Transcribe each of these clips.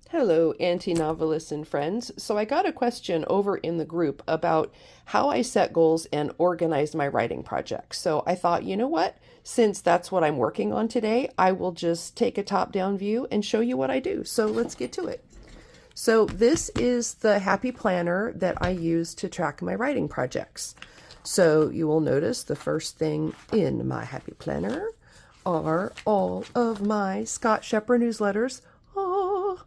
Hello, anti-novelists and friends. So I got a question over in the group about how I set goals and organize my writing projects. So I thought, you know what? Since that's what I'm working on today, I will just take a top-down view and show you what I do. So let's get to it. So this is the Happy Planner that I use to track my writing projects. So you will notice the first thing in my Happy Planner are all of my Scott Shepherd newsletters. Oh,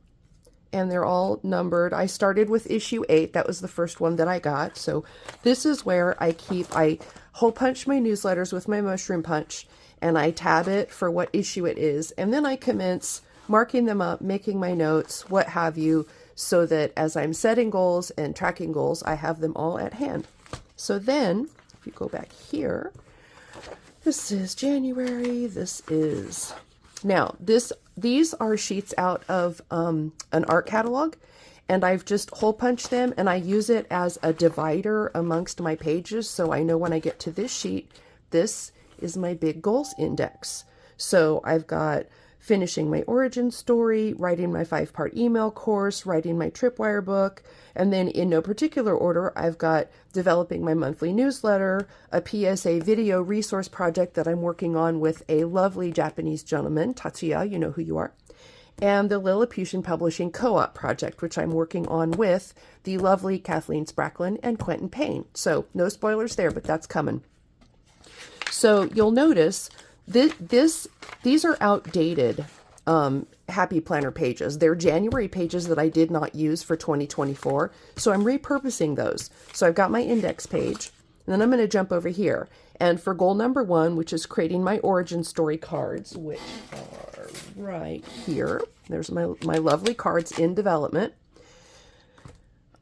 and they're all numbered. I started with issue 8. That was the first one that I got. So this is where I hole punch my newsletters with my mushroom punch, and I tab it for what issue it is. And then I commence marking them up, making my notes, what have you, so that as I'm setting goals and tracking goals, I have them all at hand. So then, if you go back here, this is January, these are sheets out of an art catalog, and I've just hole punched them, and I use it as a divider amongst my pages, so I know when I get to this sheet, this is my big goals index. So I've got finishing my origin story, writing my 5-part email course, writing my tripwire book, and then in no particular order, I've got developing my monthly newsletter, a PSA video resource project that I'm working on with a lovely Japanese gentleman, Tatsuya, you know who you are, and the Lilliputian Publishing Co-op project, which I'm working on with the lovely Kathleen Spracklin and Quentin Payne. So no spoilers there, but that's coming. So you'll notice these are outdated Happy Planner pages. They're January pages that I did not use for 2024. So I'm repurposing those. So I've got my index page, and then I'm going to jump over here. And for goal number 1, which is creating my origin story cards, which are right here. There's my lovely cards in development.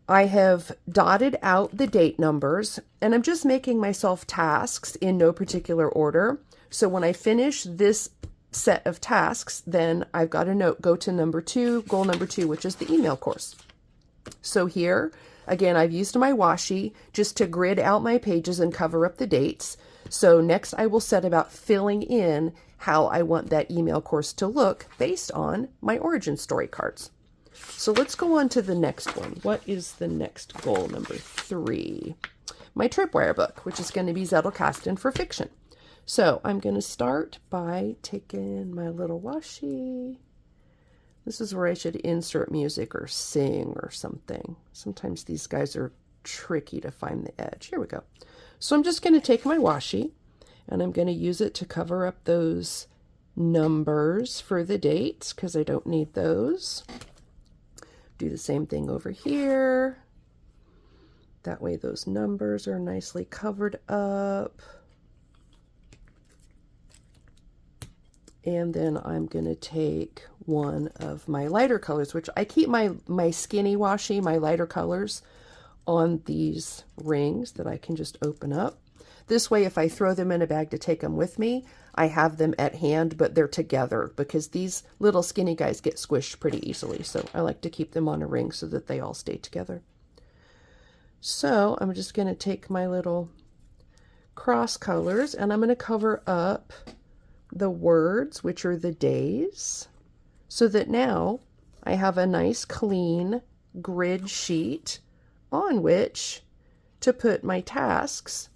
I have dotted out the date numbers, and I'm just making myself tasks in no particular order. So when I finish this set of tasks, then I've got a note, go to goal number 2, which is the email course. So here, again, I've used my washi just to grid out my pages and cover up the dates. So next I will set about filling in how I want that email course to look based on my origin story cards. So let's go on to the next one. What is the next goal, number 3? My tripwire book, which is going to be Zettelkasten for fiction. So I'm going to start by taking my little washi. This is where I should insert music or sing or something. Sometimes these guys are tricky to find the edge. Here we go. So I'm just going to take my washi, and I'm going to use it to cover up those numbers for the dates, because I don't need those. Do the same thing over here. That way those numbers are nicely covered up. And then I'm going to take one of my lighter colors, which I keep my skinny washi, my lighter colors, on these rings that I can just open up. This way, if I throw them in a bag to take them with me, I have them at hand, but they're together, because these little skinny guys get squished pretty easily. So I like to keep them on a ring so that they all stay together. So I'm just going to take my little cross colors, and I'm going to cover up the words, which are the days, so that now I have a nice clean grid sheet on which to put my tasks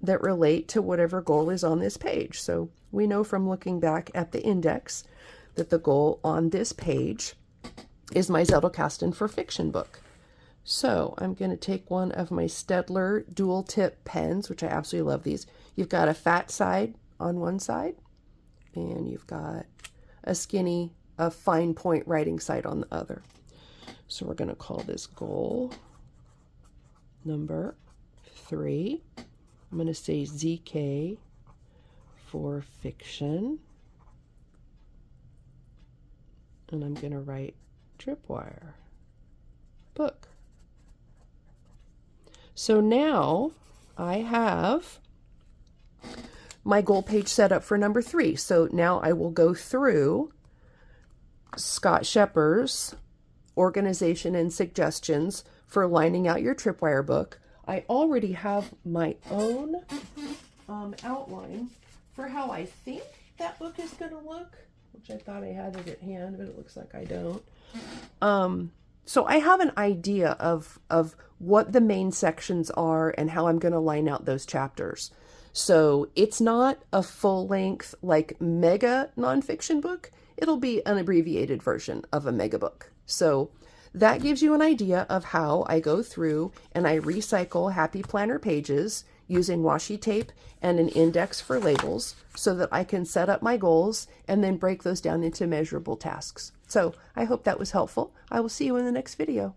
that relate to whatever goal is on this page. So we know from looking back at the index that the goal on this page is my Zettelkasten for fiction book. So I'm going to take one of my Staedtler dual tip pens, which I absolutely love these. You've got a fat side on one side, and you've got a fine point writing side on the other. So we're going to call this goal number 3. I'm going to say ZK for fiction. And I'm going to write tripwire book. So now I have my goal page set up for number 3. So now I will go through Scott Shepherd's organization and suggestions for lining out your tripwire book. I already have my own outline for how I think that book is going to look, which I thought I had it at hand, but it looks like I don't. So I have an idea of what the main sections are and how I'm going to line out those chapters. So it's not a full length, like mega nonfiction book. It'll be an abbreviated version of a mega book. So that gives you an idea of how I go through and I recycle Happy Planner pages using washi tape and an index for labels so that I can set up my goals and then break those down into measurable tasks. So I hope that was helpful. I will see you in the next video.